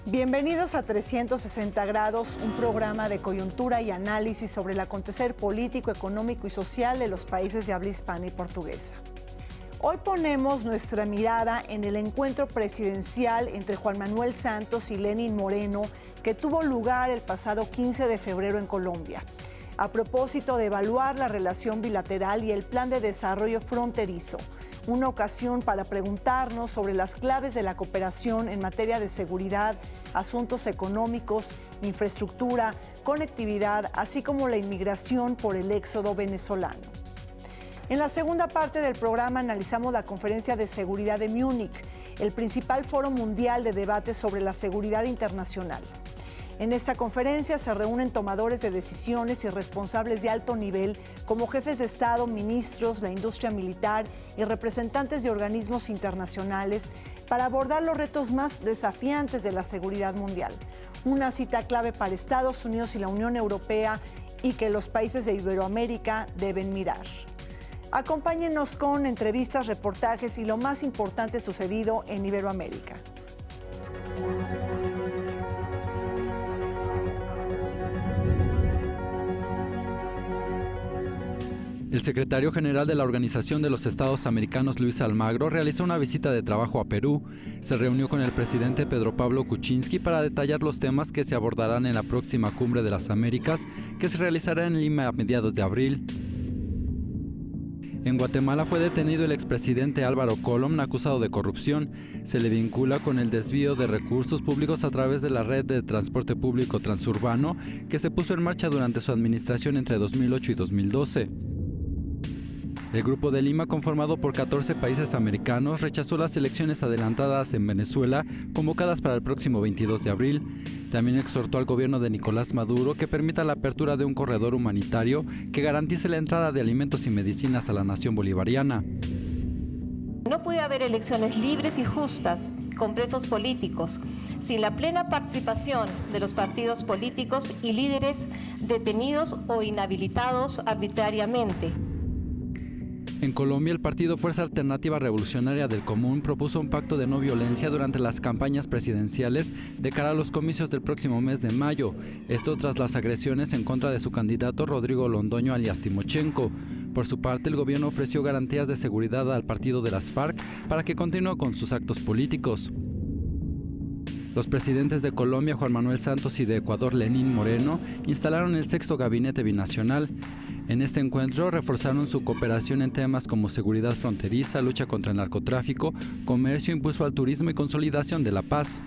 Bienvenidos a 360 grados, un programa de coyuntura y análisis sobre el acontecer político, económico y social de los países de habla hispana y portuguesa. Hoy ponemos nuestra mirada en el encuentro presidencial entre Juan Manuel Santos y Lenín Moreno que tuvo lugar el pasado 15 de febrero en Colombia, a propósito de evaluar la relación bilateral y el plan de desarrollo fronterizo. Una ocasión para preguntarnos sobre las claves de la cooperación en materia de seguridad, asuntos económicos, infraestructura, conectividad, así como la inmigración por el éxodo venezolano. En la segunda parte del programa analizamos la Conferencia de Seguridad de Múnich, el principal foro mundial de debate sobre la seguridad internacional. En esta conferencia se reúnen tomadores de decisiones y responsables de alto nivel como jefes de Estado, ministros, la industria militar y representantes de organismos internacionales para abordar los retos más desafiantes de la seguridad mundial. Una cita clave para Estados Unidos y la Unión Europea y que los países de Iberoamérica deben mirar. Acompáñenos con entrevistas, reportajes y lo más importante sucedido en Iberoamérica. El secretario general de la Organización de los Estados Americanos, Luis Almagro, realizó una visita de trabajo a Perú. Se reunió con el presidente Pedro Pablo Kuczynski para detallar los temas que se abordarán en la próxima Cumbre de las Américas, que se realizará en Lima a mediados de abril. En Guatemala fue detenido el expresidente Álvaro Colom, acusado de corrupción. Se le vincula con el desvío de recursos públicos a través de la red de transporte público transurbano que se puso en marcha durante su administración entre 2008 y 2012. El Grupo de Lima, conformado por 14 países americanos, rechazó las elecciones adelantadas en Venezuela, convocadas para el próximo 22 de abril. También exhortó al gobierno de Nicolás Maduro que permita la apertura de un corredor humanitario que garantice la entrada de alimentos y medicinas a la nación bolivariana. No puede haber elecciones libres y justas con presos políticos, sin la plena participación de los partidos políticos y líderes detenidos o inhabilitados arbitrariamente. En Colombia, el partido Fuerza Alternativa Revolucionaria del Común propuso un pacto de no violencia durante las campañas presidenciales de cara a los comicios del próximo mes de mayo. Esto tras las agresiones en contra de su candidato Rodrigo Londoño alias Timochenko. Por su parte, el gobierno ofreció garantías de seguridad al partido de las FARC para que continúe con sus actos políticos. Los presidentes de Colombia, Juan Manuel Santos, y de Ecuador, Lenín Moreno, instalaron el sexto gabinete binacional. En este encuentro reforzaron su cooperación en temas como seguridad fronteriza, lucha contra el narcotráfico, comercio, impulso al turismo y consolidación de la paz.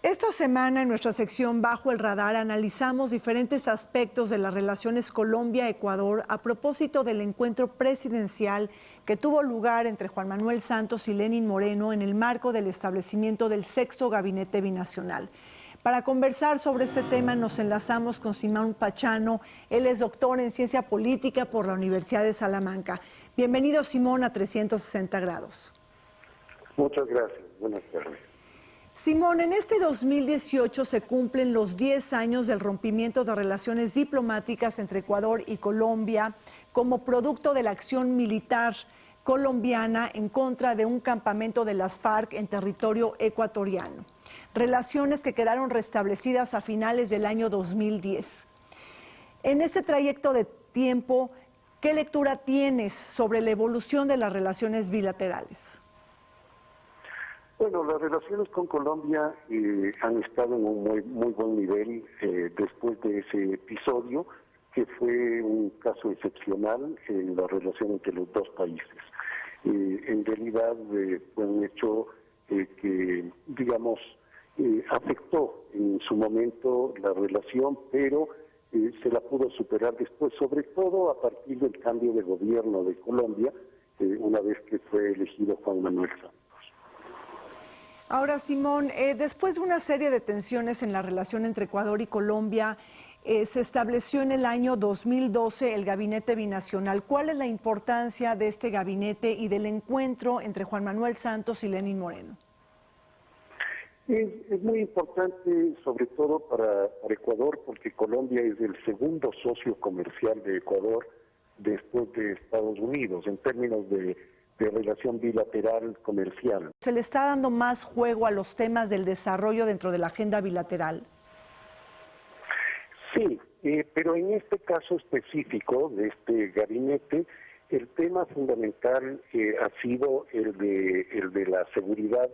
Esta semana en nuestra sección Bajo el Radar analizamos diferentes aspectos de las relaciones Colombia-Ecuador a propósito del encuentro presidencial que tuvo lugar entre Juan Manuel Santos y Lenín Moreno en el marco del establecimiento del sexto gabinete binacional. Para conversar sobre este tema nos enlazamos con Simón Pachano. Él es doctor en Ciencia Política por la Universidad de Salamanca. Bienvenido, Simón, a 360 grados. Muchas gracias. Buenas tardes. Simón, en este 2018 se cumplen los 10 años del rompimiento de relaciones diplomáticas entre Ecuador y Colombia como producto de la acción militar colombiana en contra de un campamento de las FARC en territorio ecuatoriano. Relaciones que quedaron restablecidas a finales del año 2010. En este trayecto de tiempo, ¿qué lectura tienes sobre la evolución de las relaciones bilaterales? Bueno, las relaciones con Colombia han estado en un muy buen nivel después de ese episodio, que fue un caso excepcional en la relación entre los dos países. En realidad fue un hecho que, digamos, afectó en su momento la relación, pero se la pudo superar después, sobre todo a partir del cambio de gobierno de Colombia, una vez que fue elegido Juan Manuel Santos. Ahora, Simón, después de una serie de tensiones en la relación entre Ecuador y Colombia, se estableció en el año 2012 el gabinete binacional. ¿Cuál es la importancia de este gabinete y del encuentro entre Juan Manuel Santos y Lenín Moreno? Es muy importante, sobre todo para Ecuador, porque Colombia es el segundo socio comercial de Ecuador después de Estados Unidos, en términos de relación bilateral comercial. ¿Se le está dando más juego a los temas del desarrollo dentro de la agenda bilateral? Sí, pero en este caso específico de este gabinete, el tema fundamental ha sido el de la seguridad,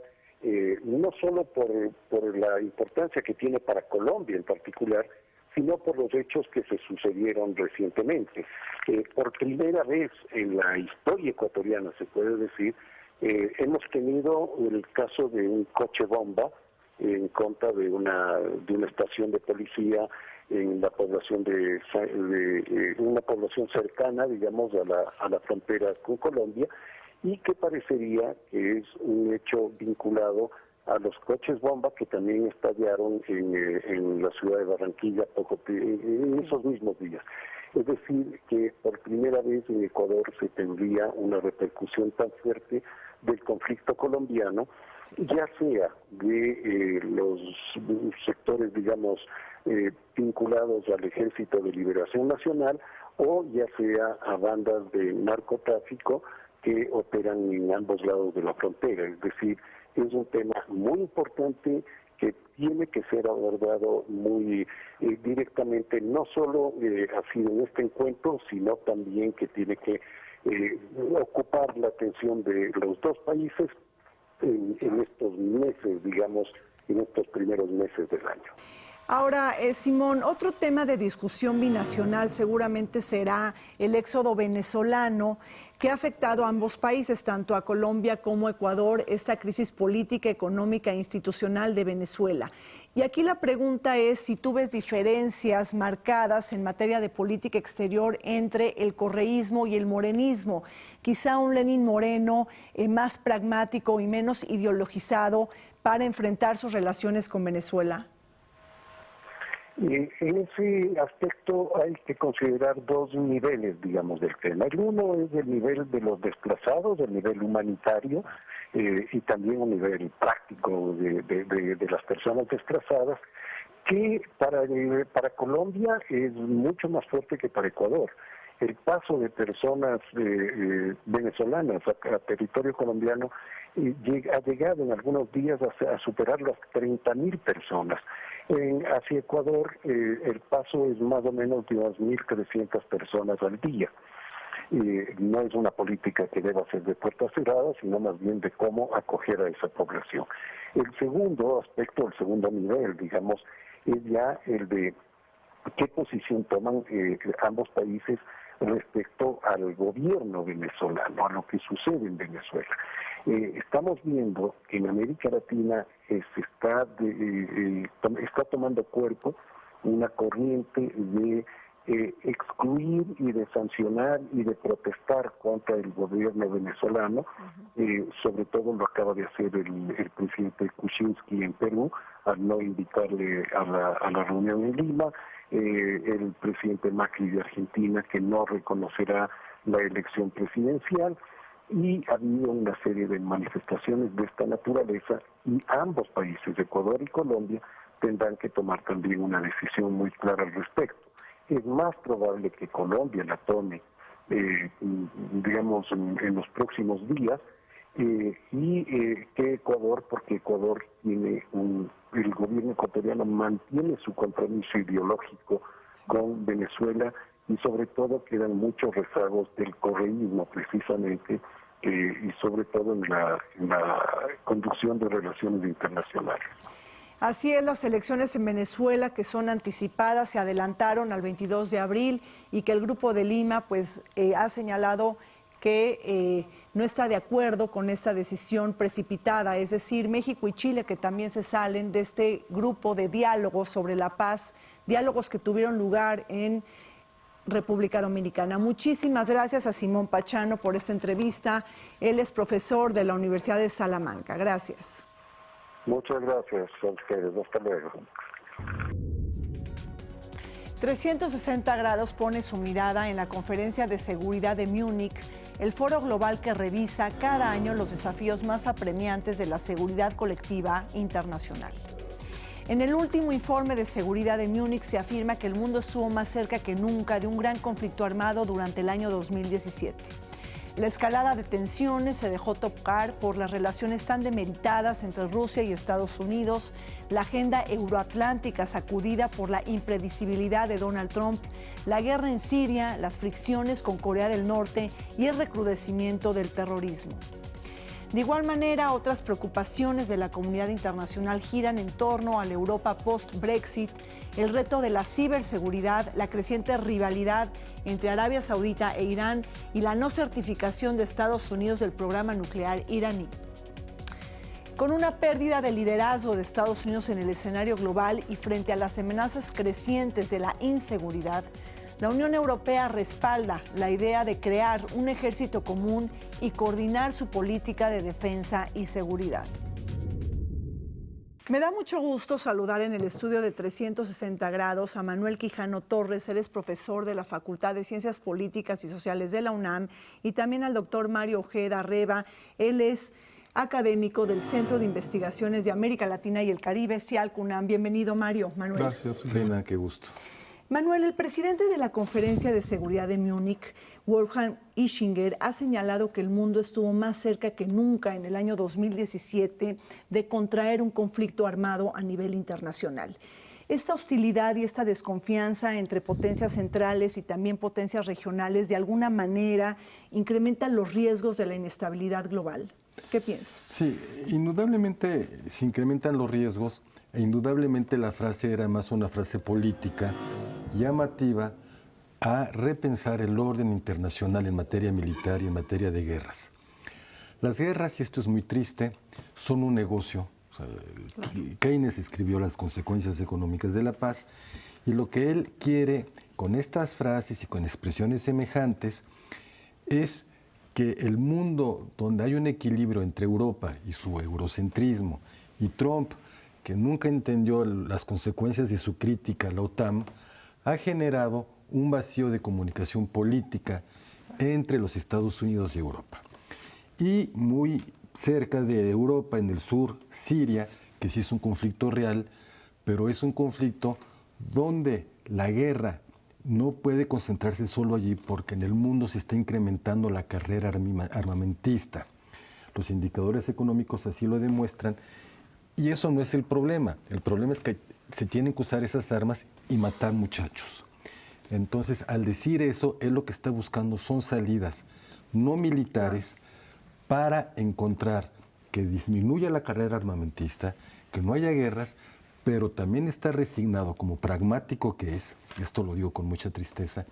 no solo por la importancia que tiene para Colombia en particular, sino por los hechos que se sucedieron recientemente. Por primera vez en la historia ecuatoriana, se puede decir, hemos tenido el caso de un coche bomba en contra de una estación de policía en la población de una población cercana, digamos, a la frontera con Colombia, y que parecería que es un hecho vinculado a los coches bomba que también estallaron en la ciudad de Barranquilla en esos mismos días. Es decir, que por primera vez en Ecuador se tendría una repercusión tan fuerte del conflicto colombiano, ya sea de los sectores, digamos, vinculados al Ejército de Liberación Nacional, o ya sea a bandas de narcotráfico que operan en ambos lados de la frontera. Es decir, es un tema muy importante que tiene que ser abordado muy directamente, no solo así en este encuentro, sino también que tiene que ocupar la atención de los dos países en estos meses, digamos, en estos primeros meses del año. Ahora, Simón, otro tema de discusión binacional seguramente será el éxodo venezolano que ha afectado a ambos países, tanto a Colombia como a Ecuador, esta crisis política, económica e institucional de Venezuela. Y aquí la pregunta es si tú ves diferencias marcadas en materia de política exterior entre el correísmo y el morenismo. Quizá un Lenín Moreno más pragmático y menos ideologizado para enfrentar sus relaciones con Venezuela. En ese aspecto hay que considerar dos niveles, digamos, del tema. El uno es el nivel de los desplazados, el nivel humanitario, y también un nivel práctico de las personas desplazadas, que para Colombia es mucho más fuerte que para Ecuador. El paso de personas venezolanas a territorio colombiano ha llegado en algunos días a superar las 30.000 personas. Hacia Ecuador el paso es más o menos de unas 1.300 personas al día. No es una política que deba ser de puertas cerradas, sino más bien de cómo acoger a esa población. El segundo aspecto, el segundo nivel, digamos, es ya el de qué posición toman ambos países respecto al gobierno venezolano, a lo que sucede en Venezuela. Estamos viendo que en América Latina está tomando cuerpo una corriente de excluir y de sancionar y de protestar contra el gobierno venezolano. Sobre todo lo acaba de hacer el presidente Kuczynski en Perú, al no invitarle a la reunión en Lima, el presidente Macri de Argentina, que no reconocerá la elección presidencial, y ha habido una serie de manifestaciones de esta naturaleza, y ambos países, Ecuador y Colombia, tendrán que tomar también una decisión muy clara al respecto. Es más probable que Colombia la tome, digamos, en los próximos días, que Ecuador, porque Ecuador tiene el gobierno ecuatoriano mantiene su compromiso ideológico con Venezuela, y sobre todo quedan muchos rezagos del correísmo precisamente, y sobre todo en la conducción de relaciones internacionales. Así es, las elecciones en Venezuela, que son anticipadas, se adelantaron al 22 de abril y que el Grupo de Lima pues ha señalado que no está de acuerdo con esta decisión precipitada, es decir, México y Chile, que también se salen de este grupo de diálogos sobre la paz, diálogos que tuvieron lugar en República Dominicana. Muchísimas gracias a Simón Pachano por esta entrevista. Él es profesor de la Universidad de Salamanca. Gracias. Muchas gracias a ustedes. Hasta luego. 360 grados pone su mirada en la Conferencia de Seguridad de Múnich, el foro global que revisa cada año los desafíos más apremiantes de la seguridad colectiva internacional. En el último informe de seguridad de Múnich se afirma que el mundo estuvo más cerca que nunca de un gran conflicto armado durante el año 2017. La escalada de tensiones se dejó tocar por las relaciones tan demeritadas entre Rusia y Estados Unidos, la agenda euroatlántica sacudida por la impredecibilidad de Donald Trump, la guerra en Siria, las fricciones con Corea del Norte y el recrudecimiento del terrorismo. De igual manera, otras preocupaciones de la comunidad internacional giran en torno a la Europa post-Brexit, el reto de la ciberseguridad, la creciente rivalidad entre Arabia Saudita e Irán y la no certificación de Estados Unidos del programa nuclear iraní. Con una pérdida de liderazgo de Estados Unidos en el escenario global y frente a las amenazas crecientes de la inseguridad, la Unión Europea respalda la idea de crear un ejército común y coordinar su política de defensa y seguridad. Me da mucho gusto saludar en el estudio de 360 grados a Manuel Quijano Torres. Él es profesor de la Facultad de Ciencias Políticas y Sociales de la UNAM, y también al doctor Mario Ojeda Reba. Él es académico del Centro de Investigaciones de América Latina y el Caribe, CIALC-UNAM. Bienvenido, Mario. Manuel. Gracias, Reina, qué gusto. Manuel, el presidente de la Conferencia de Seguridad de Múnich, Wolfgang Ischinger, ha señalado que el mundo estuvo más cerca que nunca en el año 2017 de contraer un conflicto armado a nivel internacional. Esta hostilidad y esta desconfianza entre potencias centrales y también potencias regionales de alguna manera incrementan los riesgos de la inestabilidad global. ¿Qué piensas? Sí, indudablemente se incrementan los riesgos e indudablemente la frase era más una frase política llamativa a repensar el orden internacional en materia militar y en materia de guerras. Las guerras, y esto es muy triste, son un negocio. O sea, Keynes escribió Las consecuencias económicas de la paz, y lo que él quiere con estas frases y con expresiones semejantes es que el mundo donde hay un equilibrio entre Europa y su eurocentrismo y Trump, que nunca entendió las consecuencias de su crítica a la OTAN, ha generado un vacío de comunicación política entre los Estados Unidos y Europa. Y muy cerca de Europa, en el sur, Siria, que sí es un conflicto real, pero es un conflicto donde la guerra no puede concentrarse solo allí, porque en el mundo se está incrementando la carrera armamentista. Los indicadores económicos así lo demuestran, y eso no es el problema. El problema es que se tienen que usar esas armas y matar muchachos. Entonces, al decir eso, él lo que está buscando son salidas no militares para encontrar que disminuya la carrera armamentista, que no haya guerras, pero también está resignado, como pragmático que es, esto lo digo con mucha tristeza,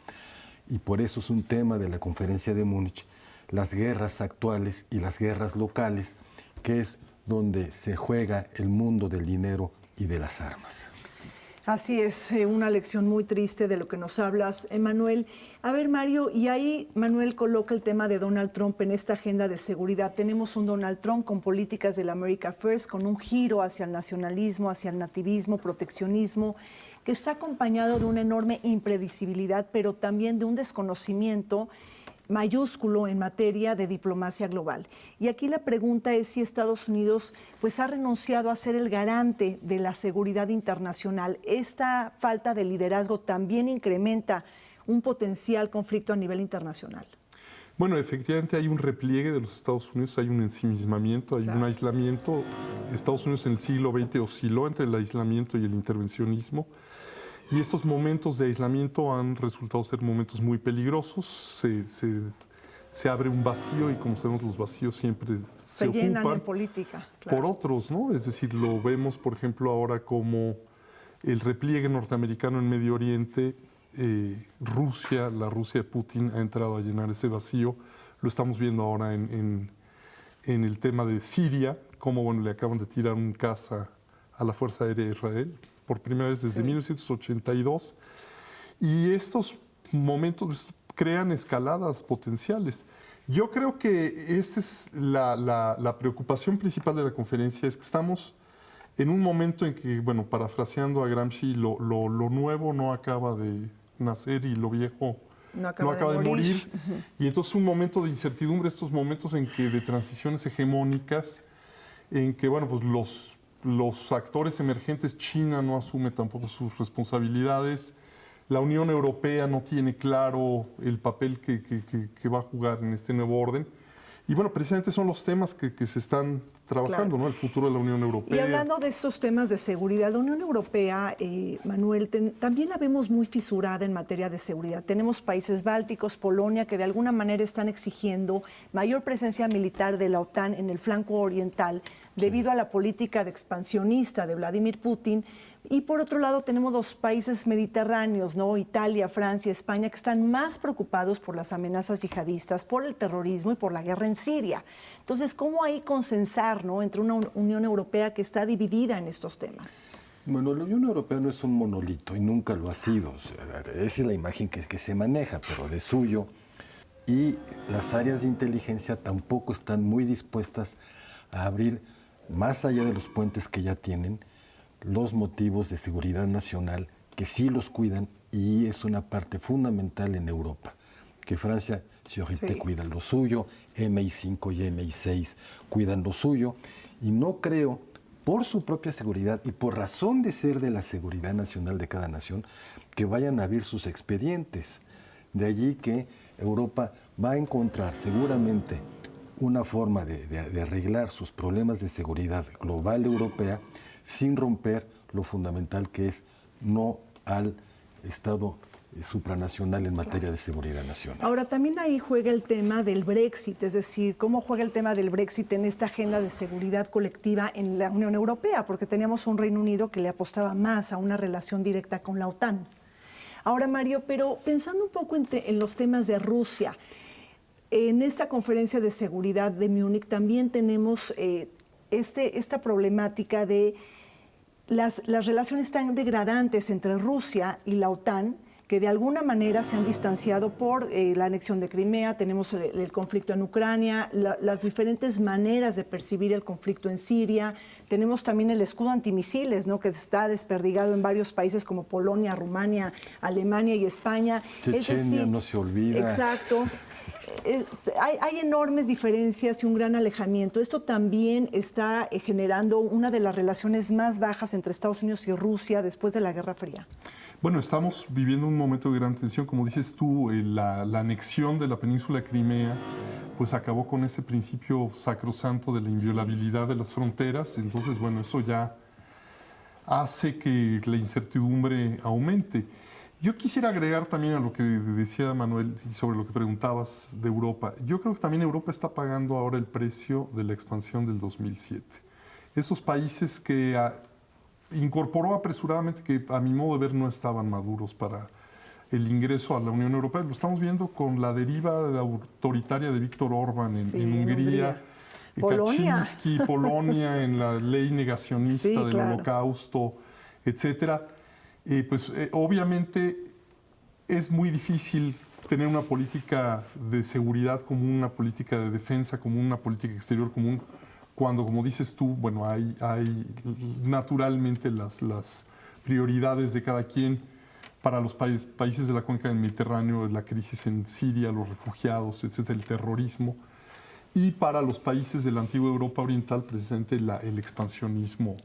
y por eso es un tema de la Conferencia de Múnich, las guerras actuales y las guerras locales, que es donde se juega el mundo del dinero y de las armas. Así es, una lección muy triste de lo que nos hablas, Manuel. A ver, Mario, y ahí Manuel coloca el tema de Donald Trump en esta agenda de seguridad. Tenemos un Donald Trump con políticas del America First, con un giro hacia el nacionalismo, hacia el nativismo, proteccionismo, que está acompañado de una enorme impredecibilidad, pero también de un desconocimiento mayúsculo en materia de diplomacia global. Y aquí la pregunta es si Estados Unidos pues ha renunciado a ser el garante de la seguridad internacional. ¿Esta falta de liderazgo también incrementa un potencial conflicto a nivel internacional? Bueno, efectivamente hay un repliegue de los Estados Unidos, hay un ensimismamiento, hay un aislamiento. Estados Unidos en el siglo XX osciló entre el aislamiento y el intervencionismo. Y estos momentos de aislamiento han resultado ser momentos muy peligrosos. Se abre un vacío y, como sabemos, los vacíos siempre se llenan ocupan en política, por otros, ¿no? Es decir, lo vemos, por ejemplo, ahora como el repliegue norteamericano en Medio Oriente, la Rusia de Putin ha entrado a llenar ese vacío. Lo estamos viendo ahora en el tema de Siria, como le acaban de tirar un caza a la Fuerza Aérea de Israel, por primera vez desde 1982, y estos momentos crean escaladas potenciales. Yo creo que esta es la preocupación principal de la conferencia, es que estamos en un momento en que, bueno, parafraseando a Gramsci, lo nuevo no acaba de nacer y lo viejo no acaba de morir. Y entonces un momento de incertidumbre, estos momentos en que de transiciones hegemónicas, en que, bueno, pues los actores emergentes, China no asume tampoco sus responsabilidades, La Unión Europea no tiene claro el papel que va a jugar en este nuevo orden. Y bueno, precisamente son los temas que se están trabajando, Claro. ¿no? El futuro de la Unión Europea. Y hablando de estos temas de seguridad, la Unión Europea, Manuel, también la vemos muy fisurada en materia de seguridad. Tenemos países bálticos, Polonia, que de alguna manera están exigiendo mayor presencia militar de la OTAN en el flanco oriental debido a la política de expansionista de Vladimir Putin. Y por otro lado tenemos los países mediterráneos, ¿no? Italia, Francia, España, que están más preocupados por las amenazas yihadistas, por el terrorismo y por la guerra en Siria. Entonces, ¿cómo ahí consensar, ¿no?, entre una Unión Europea que está dividida en estos temas? Bueno, la Unión Europea no es un monolito y nunca lo ha sido. O sea, esa es la imagen que se maneja, pero de suyo. Y las áreas de inteligencia tampoco están muy dispuestas a abrir, más allá de los puentes que ya tienen, los motivos de seguridad nacional que sí los cuidan, y es una parte fundamental en Europa, que Francia, sí, cuida lo suyo, MI5 y MI6 cuidan lo suyo, y no creo, por su propia seguridad y por razón de ser de la seguridad nacional de cada nación, que vayan a abrir sus expedientes. De allí que Europa va a encontrar seguramente una forma de arreglar sus problemas de seguridad global europea sin romper lo fundamental, que es no al Estado supranacional en materia de seguridad nacional. Ahora, también ahí juega el tema del Brexit, es decir, cómo juega el tema del Brexit en esta agenda de seguridad colectiva en la Unión Europea, porque teníamos un Reino Unido que le apostaba más a una relación directa con la OTAN. Ahora, Mario, pero pensando un poco en los temas de Rusia, en esta conferencia de seguridad de Múnich también tenemos esta problemática de las relaciones tan degradantes entre Rusia y la OTAN, que de alguna manera se han distanciado por la anexión de Crimea, tenemos el conflicto en Ucrania, las diferentes maneras de percibir el conflicto en Siria, tenemos también el escudo antimisiles, ¿no?, que está desperdigado en varios países como Polonia, Rumania, Alemania y España. Chechenia, no se olvida. Exacto. Hay enormes diferencias y un gran alejamiento. Esto también está generando una de las relaciones más bajas entre Estados Unidos y Rusia después de la Guerra Fría. Bueno, estamos viviendo un momento de gran tensión. Como dices tú, la anexión de la península de Crimea pues acabó con ese principio sacrosanto de la inviolabilidad de las fronteras. Entonces, bueno, eso ya hace que la incertidumbre aumente. Yo quisiera agregar también a lo que decía Manuel y sobre lo que preguntabas de Europa. Yo creo que también Europa está pagando ahora el precio de la expansión del 2007. Esos países que incorporó apresuradamente, que a mi modo de ver no estaban maduros para el ingreso a la Unión Europea. Lo estamos viendo con la deriva autoritaria de Víctor Orbán en Hungría. Polonia. Kaczynski, Polonia, en la ley negacionista del Holocausto, etcétera. Obviamente es muy difícil tener una política de seguridad común, una política de defensa común, una política exterior común, cuando, como dices tú, bueno, hay naturalmente las prioridades de cada quien. Para los países de la cuenca del Mediterráneo, la crisis en Siria, los refugiados, etcétera, el terrorismo. Y para los países de la antigua Europa Oriental, precisamente el expansionismo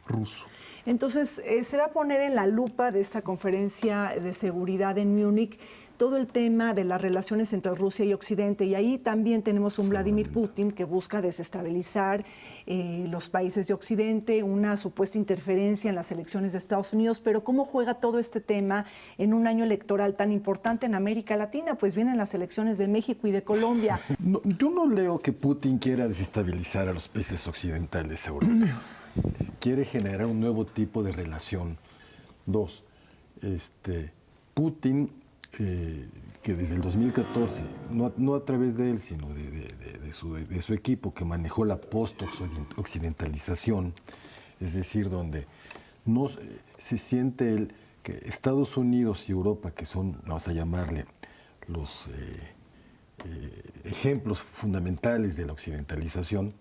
ruso. Entonces, se va a poner en la lupa de esta conferencia de seguridad en Múnich todo el tema de las relaciones entre Rusia y Occidente. Y ahí también tenemos un Vladimir Putin que busca desestabilizar los países de Occidente, una supuesta interferencia en las elecciones de Estados Unidos. Pero ¿cómo juega todo este tema en un año electoral tan importante en América Latina? Pues vienen las elecciones de México y de Colombia. No, yo no leo que Putin quiera desestabilizar a los países occidentales europeos. Quiere generar un nuevo tipo de relación. Dos, Putin, que desde el 2014, no a través de él, sino de su equipo, que manejó la post-occidentalización, es decir, donde no se siente él que Estados Unidos y Europa, que son, vamos a llamarle, los ejemplos fundamentales de la occidentalización,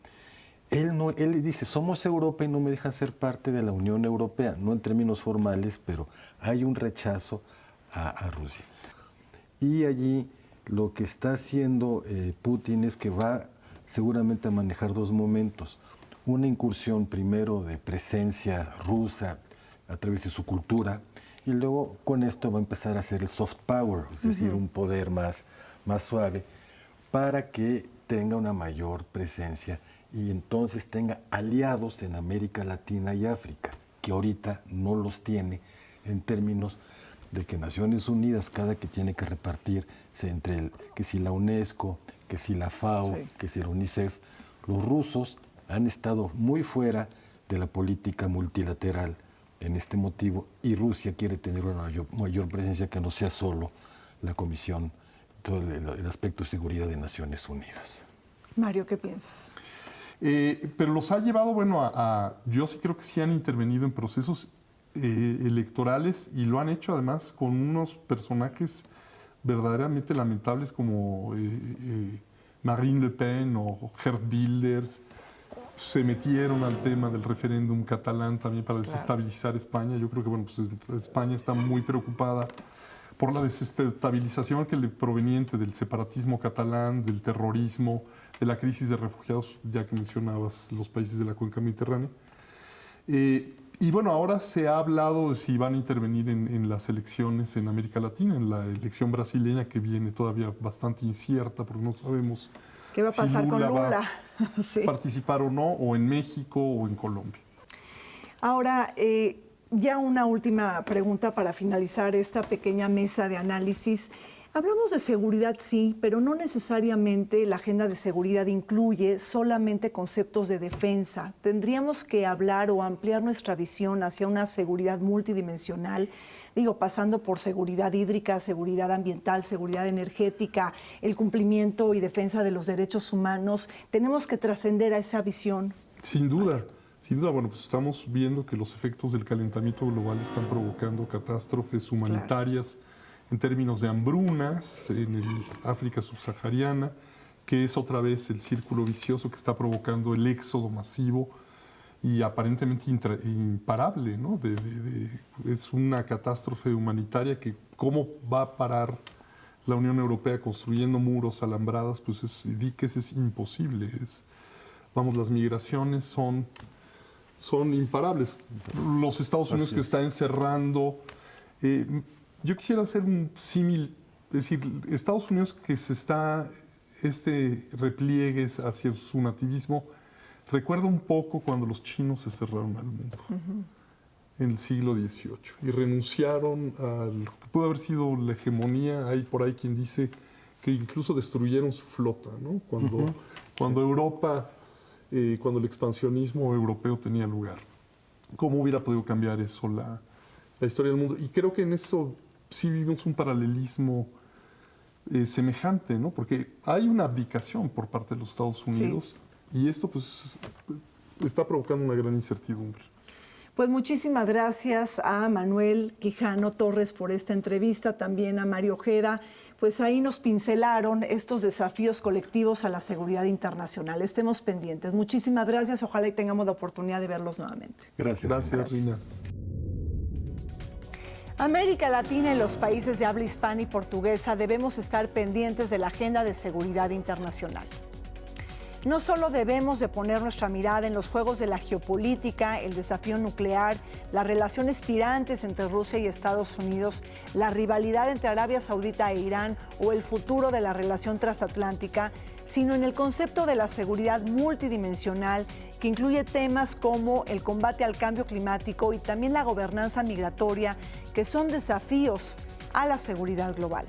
él dice, somos Europa y no me dejan ser parte de la Unión Europea, no en términos formales, pero hay un rechazo a Rusia. Y allí lo que está haciendo Putin es que va seguramente a manejar dos momentos. Una incursión primero de presencia rusa a través de su cultura y luego con esto va a empezar a hacer el soft power, es decir, un poder más suave, para que tenga una mayor presencia y entonces tenga aliados en América Latina y África, que ahorita no los tiene en términos de que Naciones Unidas, cada que tiene que repartir entre que si la UNESCO, que si la FAO, que si la UNICEF, los rusos han estado muy fuera de la política multilateral en este motivo, y Rusia quiere tener una mayor presencia que no sea solo la Comisión, todo el aspecto de seguridad de Naciones Unidas. Mario, ¿qué piensas? Pero los ha llevado, bueno, yo sí creo que sí han intervenido en procesos electorales, y lo han hecho además con unos personajes verdaderamente lamentables como Marine Le Pen o Geert Wilders. Se metieron al tema del referéndum catalán también para desestabilizar España. Yo creo que bueno, pues España está muy preocupada por la desestabilización proveniente del separatismo catalán, del terrorismo, de la crisis de refugiados, ya que mencionabas los países de la cuenca mediterránea. Y bueno, ahora se ha hablado de si van a intervenir en las elecciones en América Latina, en la elección brasileña, que viene todavía bastante incierta porque no sabemos ¿qué va a pasar con Lula? Sí. Participar o no, o en México o en Colombia. Ahora, ya una última pregunta para finalizar esta pequeña mesa de análisis. Hablamos de seguridad, sí, pero no necesariamente la agenda de seguridad incluye solamente conceptos de defensa. Tendríamos que hablar o ampliar nuestra visión hacia una seguridad multidimensional, pasando por seguridad hídrica, seguridad ambiental, seguridad energética, el cumplimiento y defensa de los derechos humanos. Tenemos que trascender a esa visión. Sin duda. Bueno, pues estamos viendo que los efectos del calentamiento global están provocando catástrofes humanitarias, en términos de hambrunas en el África subsahariana, que es otra vez el círculo vicioso que está provocando el éxodo masivo y aparentemente imparable, ¿no? Es una catástrofe humanitaria que cómo va a parar la Unión Europea construyendo muros, alambradas, pues es imposible. Las migraciones son imparables. Los Estados Unidos que está encerrando... yo quisiera hacer un símil, es decir, Estados Unidos que repliegue hacia su nativismo, recuerda un poco cuando los chinos se cerraron al mundo en el siglo XVIII y renunciaron a lo que pudo haber sido la hegemonía. Hay por ahí quien dice que incluso destruyeron su flota, ¿no? Cuando Europa, cuando el expansionismo europeo tenía lugar. ¿Cómo hubiera podido cambiar eso la historia del mundo? Y creo que en eso sí vivimos un paralelismo semejante, ¿no? Porque hay una abdicación por parte de los Estados Unidos y esto pues está provocando una gran incertidumbre. Pues muchísimas gracias a Manuel Quijano Torres por esta entrevista, también a Mario Ojeda. Pues ahí nos pincelaron estos desafíos colectivos a la seguridad internacional. Estemos pendientes. Muchísimas gracias. Ojalá y tengamos la oportunidad de verlos nuevamente. Gracias, Rina. América Latina y los países de habla hispana y portuguesa debemos estar pendientes de la agenda de seguridad internacional. No solo debemos de poner nuestra mirada en los juegos de la geopolítica, el desafío nuclear, las relaciones tirantes entre Rusia y Estados Unidos, la rivalidad entre Arabia Saudita e Irán o el futuro de la relación transatlántica, sino en el concepto de la seguridad multidimensional que incluye temas como el combate al cambio climático y también la gobernanza migratoria, que son desafíos a la seguridad global.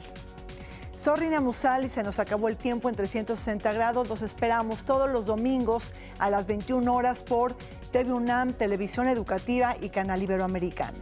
Soy Rina Musal y se nos acabó el tiempo en 360 grados. Los esperamos todos los domingos a las 21 horas por TV UNAM, Televisión Educativa y Canal Iberoamericano.